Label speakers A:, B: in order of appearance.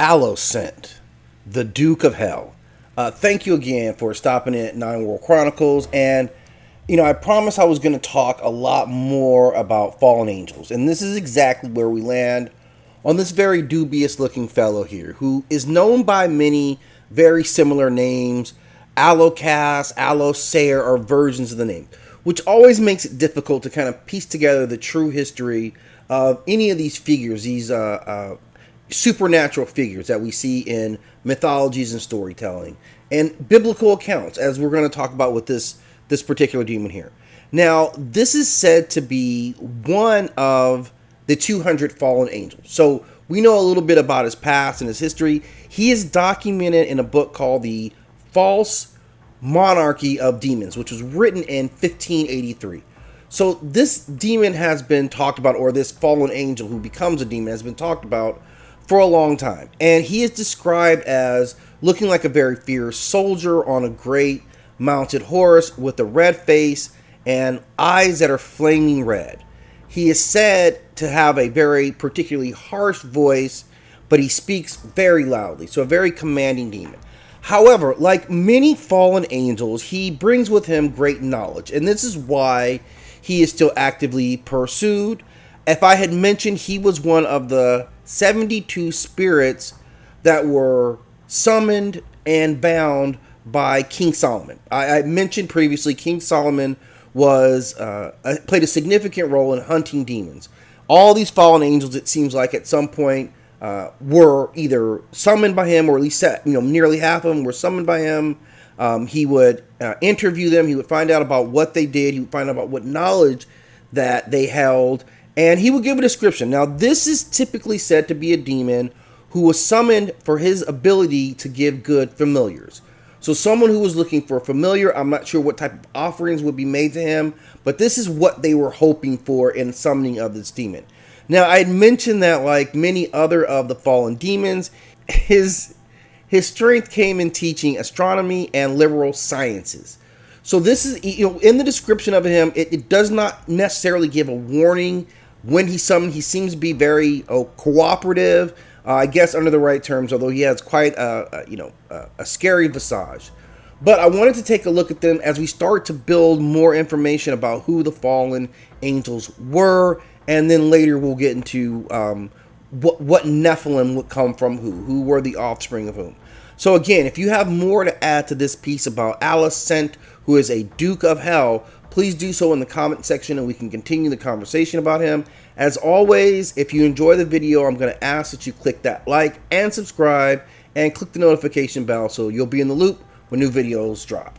A: Allocen, the Duke of Hell. Thank you again for stopping in at Nine World Chronicles. And, I promised I was going to talk a lot more about fallen angels. And this is exactly where we land on this very dubious looking fellow here, who is known by many very similar names. Allocas, Allosair are versions of the name, which always makes it difficult to kind of piece together the true history of any of these figures, these supernatural figures that we see in mythologies and storytelling and biblical accounts, as we're going to talk about with this particular demon here. Now, this is said to be one of the 200 fallen angels. So we know a little bit about his past and his history. He is documented in a book called The False Monarchy of Demons, which was written in 1583. So this demon has been talked about, or this fallen angel who becomes a demon has been talked about for a long time. And he is described as looking like a very fierce soldier on a great mounted horse with a red face and eyes that are flaming red. He is said to have a very particularly harsh voice, but he speaks very loudly, so a very commanding demon. However, like many fallen angels, he brings with him great knowledge, and this is why he is still actively pursued. If I had mentioned he was one of the 72 spirits that were summoned and bound by King Solomon. I mentioned previously King Solomon was played a significant role in hunting demons. All these fallen angels, it seems like at some point, were either summoned by him, or at least nearly half of them were summoned by him. He would interview them. He would find out about what they did. He would find out about what knowledge that they held, and he would give a description. Now, this is typically said to be a demon who was summoned for his ability to give good familiars. So someone who was looking for a familiar, I'm not sure what type of offerings would be made to him, but this is what they were hoping for in summoning of this demon. Now, I had mentioned that like many other of the fallen demons, his strength came in teaching astronomy and liberal sciences. So this is, in the description of him, it does not necessarily give a warning when he's summoned. He seems to be very cooperative, I guess under the right terms, although he has quite a scary visage. But I wanted to take a look at them as we start to build more information about who the fallen angels were, and then later we'll get into what Nephilim would come from who were the offspring of whom. So again, if you have more to add to this piece about Allocen, who is a Duke of Hell, please do so in the comment section and we can continue the conversation about him. As always, if you enjoy the video, I'm going to ask that you click that like and subscribe and click the notification bell so you'll be in the loop when new videos drop.